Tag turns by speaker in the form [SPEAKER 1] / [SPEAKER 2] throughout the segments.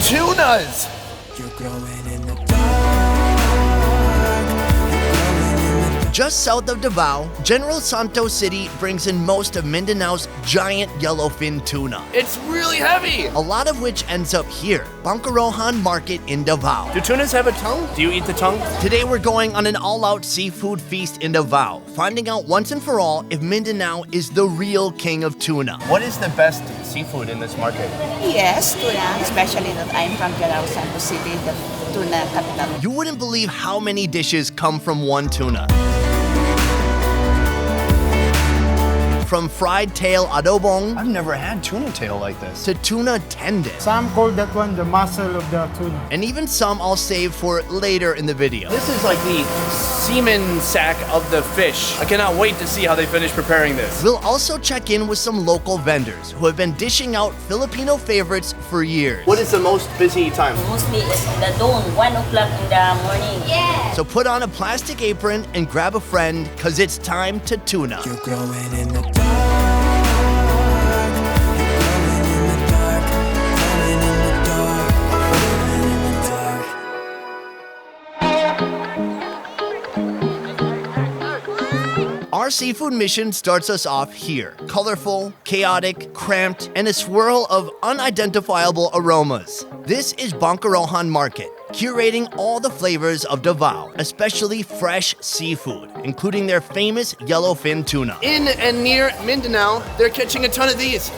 [SPEAKER 1] tunas.
[SPEAKER 2] You're growing in the
[SPEAKER 3] Just south of Davao, General Santos City brings in most of Mindanao's giant yellowfin tuna,
[SPEAKER 1] It's really heavy.
[SPEAKER 3] a lot of which ends up here, Bankerohan Market in Davao.
[SPEAKER 1] Do tunas have a tongue? Do you eat the tongue?
[SPEAKER 3] Today we're going on an all-out seafood feast in Davao, finding out once and for all if Mindanao is the real king of tuna.
[SPEAKER 1] What is the best seafood in this market?
[SPEAKER 4] Yes, tuna, especially that I'm from General Santos City, the tuna capital.
[SPEAKER 3] You wouldn't believe how many dishes come from one tuna. From fried tail adobong
[SPEAKER 1] I've never had tuna tail like this.
[SPEAKER 3] to tuna tendon,
[SPEAKER 5] Some call that one the muscle of the tuna.
[SPEAKER 3] and even some I'll save for later in the video.
[SPEAKER 1] This is like the semen sack of the fish. I cannot wait to see how they finish preparing this.
[SPEAKER 3] We'll also check in with some local vendors who have been dishing out Filipino favorites for years.
[SPEAKER 1] What is the most busy time?
[SPEAKER 6] Mostly it's the dawn, 1 o'clock in the morning. Yeah.
[SPEAKER 3] So put on a plastic apron and grab a friend, cause it's time to tuna.
[SPEAKER 2] You're growing in the
[SPEAKER 3] Our seafood mission starts us off here. Colorful, chaotic, cramped, and a swirl of unidentifiable aromas. This is Bankerohan Market, curating all the flavors of Davao, especially fresh seafood, including their famous yellowfin tuna.
[SPEAKER 1] In and near Mindanao, they're catching a ton of these.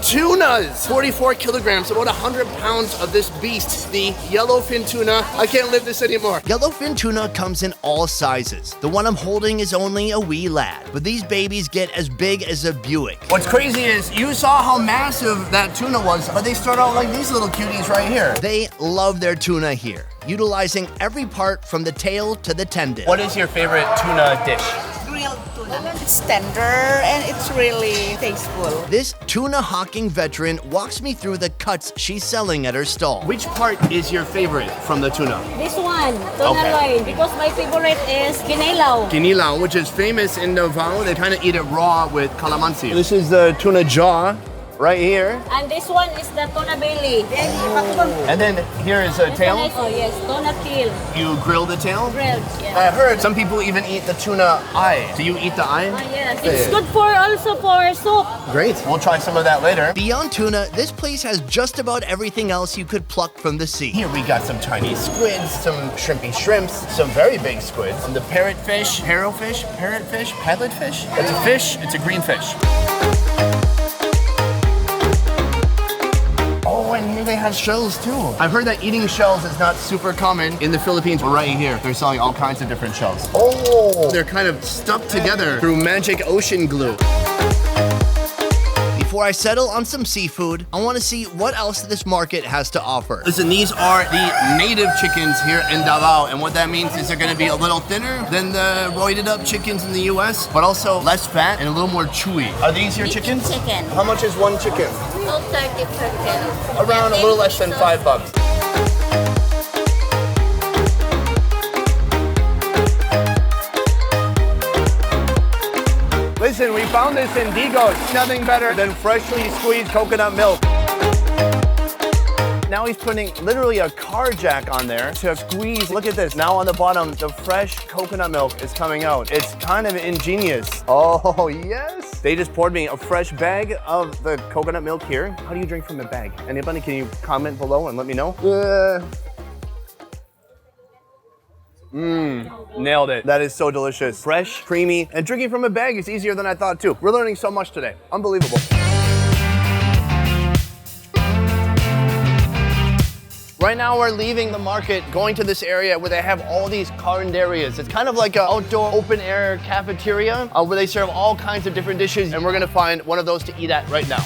[SPEAKER 1] Tunas! 44 kilograms, about 100 pounds of this beast, the yellowfin tuna. I can't live this anymore.
[SPEAKER 3] Yellowfin tuna comes in all sizes. The one I'm holding is only a wee lad, but these babies get as big as a Buick.
[SPEAKER 1] What's crazy is you saw how massive that tuna was, but they start out like these little cuties right here.
[SPEAKER 3] They love their tuna here, utilizing every part from the tail to the tendon.
[SPEAKER 1] What is your favorite tuna dish?
[SPEAKER 4] Grilled tuna. It's tender and it's really tasteful.
[SPEAKER 3] This tuna hawking veteran walks me through the cuts she's selling at her stall.
[SPEAKER 1] Which part is your favorite from the tuna?
[SPEAKER 6] This one, tuna
[SPEAKER 1] Okay.
[SPEAKER 6] loin, because my favorite is kinilaw.
[SPEAKER 1] Kinilaw, which is famous in Davao. They kind of eat it raw with calamansi. This is the tuna jaw right here.
[SPEAKER 6] And this one is the tuna belly.
[SPEAKER 1] And then here is a tail.
[SPEAKER 6] Oh yes, tuna tail,
[SPEAKER 1] You grill the tail?
[SPEAKER 6] grilled. Yeah.
[SPEAKER 1] I heard some people even eat the tuna eye. Do you eat the eye?
[SPEAKER 6] Oh yes, it's good for also for soup.
[SPEAKER 1] Great. We'll try some of that later.
[SPEAKER 3] Beyond tuna, this place has just about everything else you could pluck from the sea.
[SPEAKER 1] Here we got some Chinese squids, some shrimpy shrimps, some very big squids, and the parrotfish, parrotfish, pilotfish. It's a fish, it's a green fish. Oh, and here they have shells too. I've heard that eating shells is not super common in the Philippines. Right here, they're selling all kinds of different shells. Oh, they're kind of stuck together through magic ocean glue.
[SPEAKER 3] Before I settle on some seafood, I want to see what else this market has to offer.
[SPEAKER 1] Listen, these are the native chickens here in Davao, and what that means is they're gonna be a little thinner than the roided up chickens in the US, but also less fat and a little more chewy. Are these your chickens?
[SPEAKER 6] Chicken,
[SPEAKER 1] How much is one chicken?
[SPEAKER 6] 230 per kilo.
[SPEAKER 1] Around a little less than $5. Listen, we found this in Digos. Nothing better than freshly squeezed coconut milk. Now he's putting literally a car jack on there to squeeze. Look at this. Now on the bottom, the fresh coconut milk is coming out. It's kind of ingenious. Oh, yes. They just poured me a fresh bag of the coconut milk here. How do you drink from the bag? Anybody, can you comment below and let me know? Nailed it. That is so delicious. Fresh, creamy, and drinking from a bag is easier than I thought too. We're learning so much today. Unbelievable. Right now we're leaving the market, going to this area where they have all these carinderias. It's kind of like an outdoor open air cafeteria where they serve all kinds of different dishes, and we're gonna find one of those to eat at right now.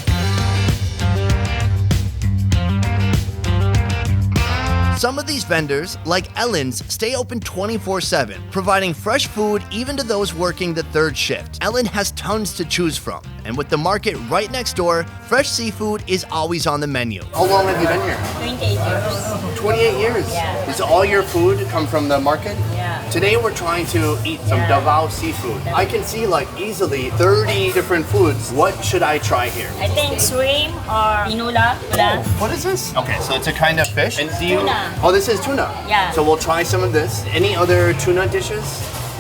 [SPEAKER 3] Some of these vendors, like Ellen's, stay open 24/7, providing fresh food even to those working the third shift. Ellen has tons to choose from, and with the market right next door, fresh seafood is always on the menu.
[SPEAKER 1] How long have you been here?
[SPEAKER 6] 28 years.
[SPEAKER 1] 28 years?
[SPEAKER 6] Yeah.
[SPEAKER 1] Does all your food come from the market?
[SPEAKER 6] Yeah.
[SPEAKER 1] Today we're trying to eat some Davao seafood. I can see like easily 30 different foods. What should I try here?
[SPEAKER 6] I think shrimp or inula. Tuna.
[SPEAKER 1] What is this? Okay, so it's a kind of fish. And do you?
[SPEAKER 6] Tuna.
[SPEAKER 1] Oh, this is tuna.
[SPEAKER 6] Yeah.
[SPEAKER 1] So we'll try some of this. Any other tuna dishes?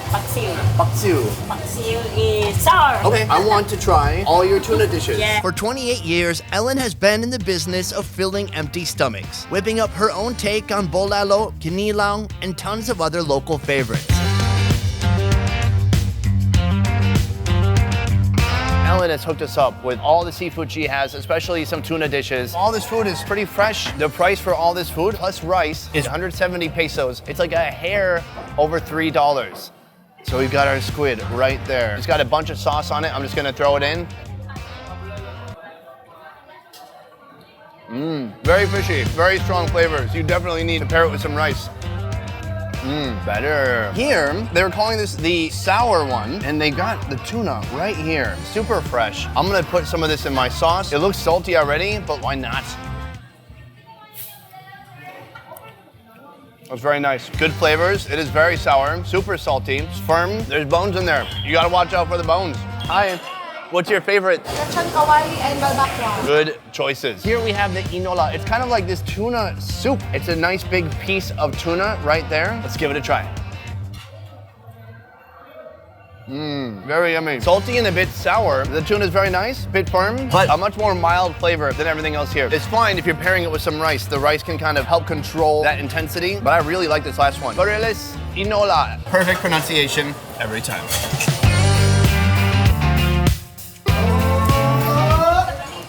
[SPEAKER 6] Paksiw.
[SPEAKER 1] Paksiw.
[SPEAKER 6] Paksiw is sour.
[SPEAKER 1] Okay, I want to try all your tuna dishes.
[SPEAKER 6] Yeah.
[SPEAKER 3] For 28 years, Ellen has been in the business of filling empty stomachs, whipping up her own take on bolalo, kinilaw, and tons of other local favorites.
[SPEAKER 1] Ellen has hooked us up with all the seafood she has, especially some tuna dishes. All this food is pretty fresh. The price for all this food plus rice is 170 pesos. It's like a hair over $3. So we've got our squid right there. It's got a bunch of sauce on it. I'm just gonna throw it in. Very fishy, very strong flavors. You definitely need to pair it with some rice. Better. Here, they were calling this the sour one, and they got the tuna right here. Super fresh. I'm gonna put some of this in my sauce. It looks salty already, but why not? It's very nice. Good flavors. It is very sour, super salty. It's firm. There's bones in there. You gotta watch out for the bones. Hi. What's your favorite?
[SPEAKER 7] Lechon kawali and balbakwa.
[SPEAKER 1] Good choices. Here we have the inola. It's kind of like this tuna soup. It's a nice big piece of tuna right there. Let's give it a try. Very yummy. Salty and a bit sour. The tuna is very nice, a bit firm, but a much more mild flavor than everything else here. It's fine if you're pairing it with some rice. The rice can kind of help control that intensity, but I really like this last one. Borealis inola. Perfect pronunciation every time.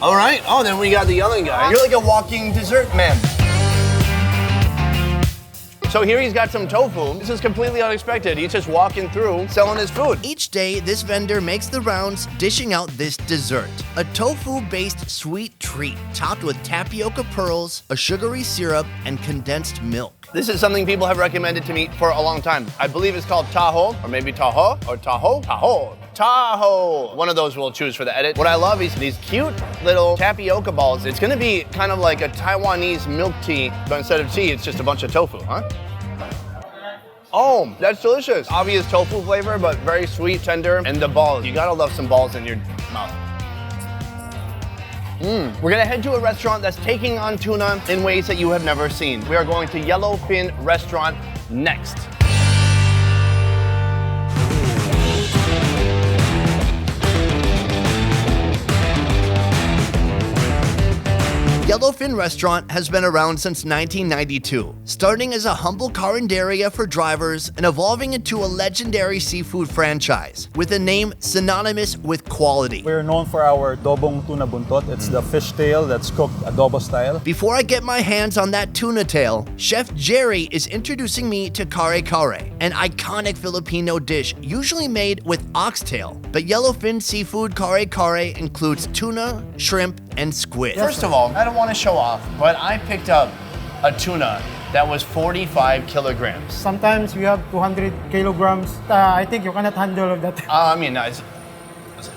[SPEAKER 1] All right. Oh, then we got the yelling guy. You're like a walking dessert man. So here he's got some tofu. This is completely unexpected. He's just walking through selling his food.
[SPEAKER 3] Each day, this vendor makes the rounds, dishing out this dessert. A tofu-based sweet treat topped with tapioca pearls, a sugary syrup, and condensed milk.
[SPEAKER 1] This is something people have recommended to me for a long time. I believe it's called taho, or maybe taho, or taho, taho. Taho. One of those we'll choose for the edit. What I love is these cute little tapioca balls. It's gonna be kind of like a Taiwanese milk tea, but instead of tea, it's just a bunch of tofu, huh? Oh, that's delicious. Obvious tofu flavor, but very sweet, tender. And the balls, you gotta love some balls in your mouth. We're gonna head to a restaurant that's taking on tuna in ways that you have never seen. We are going to Yellowfin restaurant next.
[SPEAKER 3] Yellowfin Restaurant has been around since 1992, starting as a humble carinderia for drivers and evolving into a legendary seafood franchise with a name synonymous with quality.
[SPEAKER 8] We're known for our dobong tuna buntot. It's the fish tail that's cooked adobo style.
[SPEAKER 3] Before I get my hands on that tuna tail, Chef Jerry is introducing me to kare kare, an iconic Filipino dish usually made with oxtail. But Yellowfin seafood kare kare includes tuna, shrimp, and squid.
[SPEAKER 1] First of all, I don't want to show off, but I picked up a tuna that was 45 kilograms.
[SPEAKER 5] Sometimes we have 200 kilograms. I think you cannot handle that.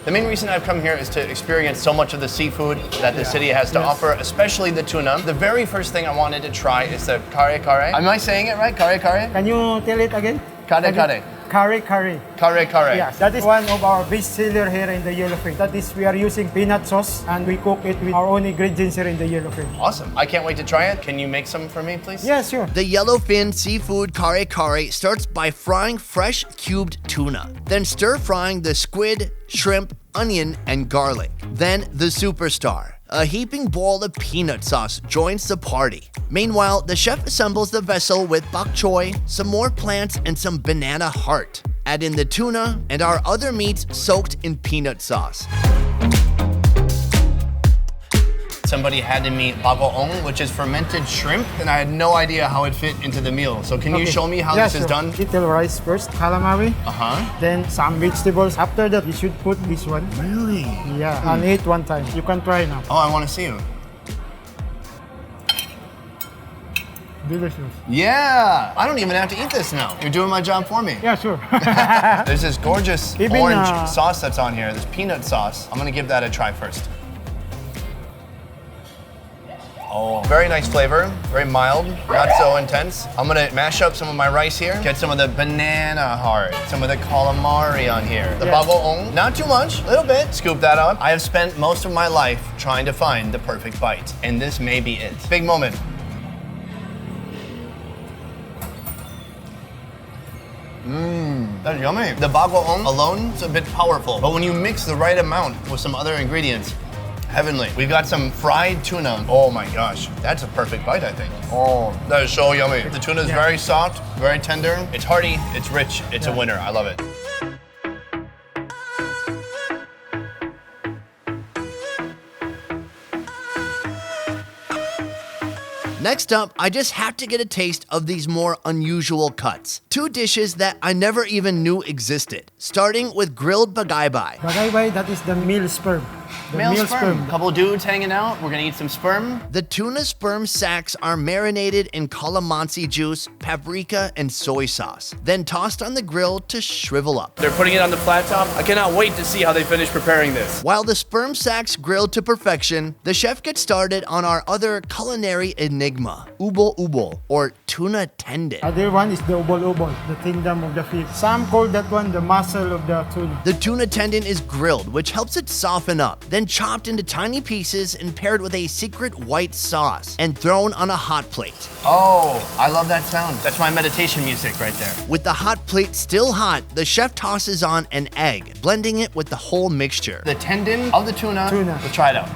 [SPEAKER 1] The main reason I've come here is to experience so much of the seafood that the city has to offer, especially the tuna. The very first thing I wanted to try is the kare kare. Am I saying it right? Kare kare?
[SPEAKER 5] Can you tell it again?
[SPEAKER 1] Kare kare.
[SPEAKER 5] Kare kare.
[SPEAKER 1] Kare kare.
[SPEAKER 5] Yes, that is one of our best seller here in the Yellowfin. That is, we are using peanut sauce and we cook it with our own ingredients here in the Yellowfin.
[SPEAKER 1] Awesome. I can't wait to try it. Can you make some for me, please?
[SPEAKER 5] Yeah, sure.
[SPEAKER 3] The Yellowfin seafood kare kare starts by frying fresh cubed tuna, then stir-frying the squid, shrimp, onion, and garlic. Then the superstar. A heaping bowl of peanut sauce joins the party. Meanwhile, the chef assembles the vessel with bok choy, some more plants, and some banana heart. Add in the tuna and our other meats soaked in peanut sauce.
[SPEAKER 1] Somebody had to meet bagoong, which is fermented shrimp, and I had no idea how it fit into the meal. So can you show me how this is done?
[SPEAKER 5] Little rice first, calamari. Then some vegetables. After that, you should put this one.
[SPEAKER 1] Really?
[SPEAKER 5] Yeah, and eat one time. You can try now.
[SPEAKER 1] Oh, I want to see you.
[SPEAKER 5] Delicious.
[SPEAKER 1] Yeah, I don't even have to eat this now. You're doing my job for me.
[SPEAKER 5] Yeah, sure.
[SPEAKER 1] There's this gorgeous orange sauce that's on here, this peanut sauce. I'm gonna give that a try first. Oh, very nice flavor, very mild, not so intense. I'm gonna mash up some of my rice here, get some of the banana heart, some of the calamari on here. The bagoong, not too much, a little bit. Scoop that up. I have spent most of my life trying to find the perfect bite, and this may be it. Big moment. That's yummy. The bagoong alone is a bit powerful, but when you mix the right amount with some other ingredients, heavenly. We've got some fried tuna. Oh my gosh, that's a perfect bite, I think. Oh, that is so yummy. The tuna is very soft, very tender. It's hearty, it's rich, it's a winner. I love it.
[SPEAKER 3] Next up, I just have to get a taste of these more unusual cuts. Two dishes that I never even knew existed. Starting with grilled bagaybay.
[SPEAKER 5] Bagaybay, that is the meal sperm. The meal sperm.
[SPEAKER 1] Couple dudes hanging out. We're gonna eat some sperm.
[SPEAKER 3] The tuna sperm sacks are marinated in calamansi juice, paprika, and soy sauce, then tossed on the grill to shrivel up.
[SPEAKER 9] They're putting it on the flat top. I cannot wait to see how they finish preparing this.
[SPEAKER 3] While the sperm sacks grilled to perfection, the chef gets started on our other culinary enigma, ubo-ubo, or tuna tendon.
[SPEAKER 5] Other one is the ubol-ubol, the kingdom of the fish. Some call that one the muscle of the tuna.
[SPEAKER 3] The tuna tendon is grilled, which helps it soften up, then chopped into tiny pieces and paired with a secret white sauce and thrown on a hot plate.
[SPEAKER 1] Oh, I love that sound. That's my meditation music right there.
[SPEAKER 3] With the hot plate still hot, the chef tosses on an egg, blending it with the whole mixture.
[SPEAKER 1] The tendon of the tuna. Let's try it out.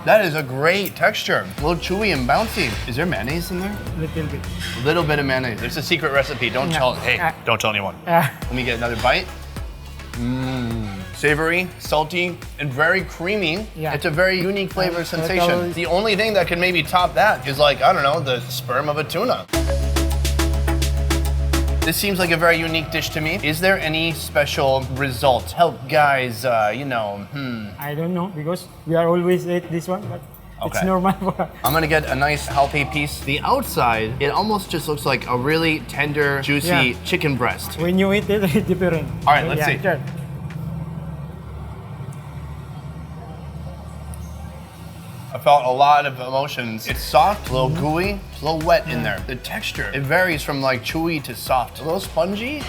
[SPEAKER 1] That is a great texture. A little chewy and bouncy. Is there mayonnaise in there?
[SPEAKER 5] Little bit.
[SPEAKER 1] A little bit of mayonnaise. It's a secret recipe. Don't tell, hey, don't tell anyone. Let me get another bite. Savory, salty, and very creamy.
[SPEAKER 5] Yeah.
[SPEAKER 1] It's a very unique flavor sensation. The only thing that can maybe top that is like, I don't know, the sperm of a tuna. This seems like a very unique dish to me. Is there any special result? Help guys,
[SPEAKER 5] I don't know, because we are always eat this one, but it's normal for us.
[SPEAKER 1] I'm gonna get a nice healthy piece. The outside, it almost just looks like a really tender, juicy chicken breast.
[SPEAKER 5] When you eat it, it's different.
[SPEAKER 1] All right, let's see.
[SPEAKER 5] Sure.
[SPEAKER 1] I felt a lot of emotions. It's soft, a little gooey, it's a little wet in there. The texture, it varies from like chewy to soft. A little spongy.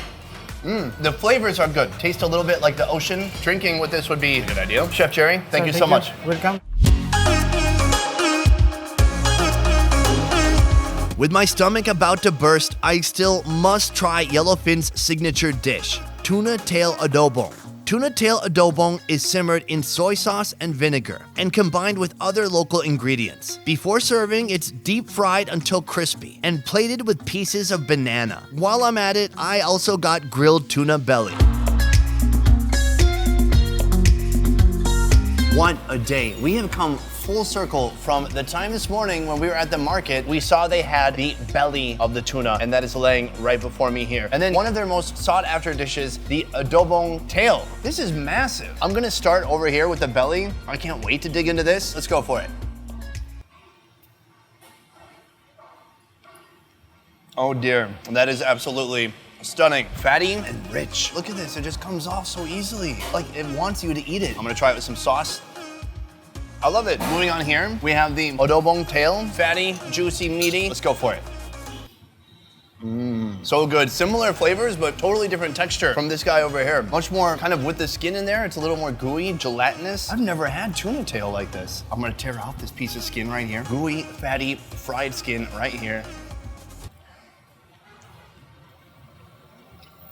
[SPEAKER 1] The flavors are good. Taste a little bit like the ocean. Drinking with this would be a good idea. Chef Jerry, thank you so much.
[SPEAKER 5] Welcome.
[SPEAKER 3] With my stomach about to burst, I still must try Yellowfin's signature dish, tuna tail adobong. Tuna tail adobong is simmered in soy sauce and vinegar and combined with other local ingredients. Before serving, it's deep fried until crispy and plated with pieces of banana. While I'm at it, I also got grilled tuna belly.
[SPEAKER 1] What a day. We have come full circle from the time this morning when we were at the market. We saw they had the belly of the tuna, and that is laying right before me here. And then one of their most sought after dishes, the adobong tail. This is massive. I'm gonna start over here with the belly. I can't wait to dig into this. Let's go for it. Oh dear, that is absolutely stunning. Fatty and rich. Look at this, it just comes off so easily. Like it wants you to eat it. I'm gonna try it with some sauce. I love it. Moving on here, we have the adobong tail. Fatty, juicy, meaty. Let's go for it. So good. Similar flavors, but totally different texture from this guy over here. Much more kind of with the skin in there. It's a little more gooey, gelatinous. I've never had tuna tail like this. I'm gonna tear off this piece of skin right here. Gooey, fatty, fried skin right here.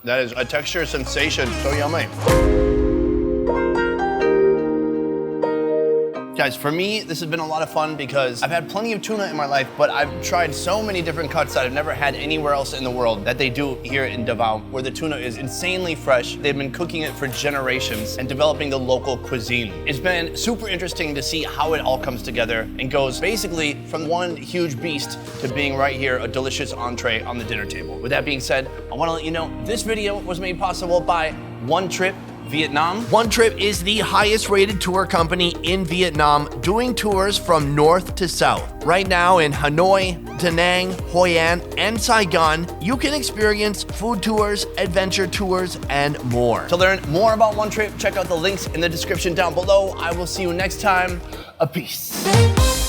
[SPEAKER 1] That is a texture sensation. So yummy. Guys, for me, this has been a lot of fun because I've had plenty of tuna in my life, but I've tried so many different cuts that I've never had anywhere else in the world that they do here in Davao, where the tuna is insanely fresh. They've been cooking it for generations and developing the local cuisine. It's been super interesting to see how it all comes together and goes basically from one huge beast to being right here, a delicious entree on the dinner table. With that being said, I wanna let you know this video was made possible by One Trip Vietnam?
[SPEAKER 3] One Trip is the highest rated tour company in Vietnam, doing tours from north to south. Right now in Hanoi, Da Nang, Hoi An, and Saigon, you can experience food tours, adventure tours, and more.
[SPEAKER 1] To learn more about One Trip, check out the links in the description down below. I will see you next time. A peace.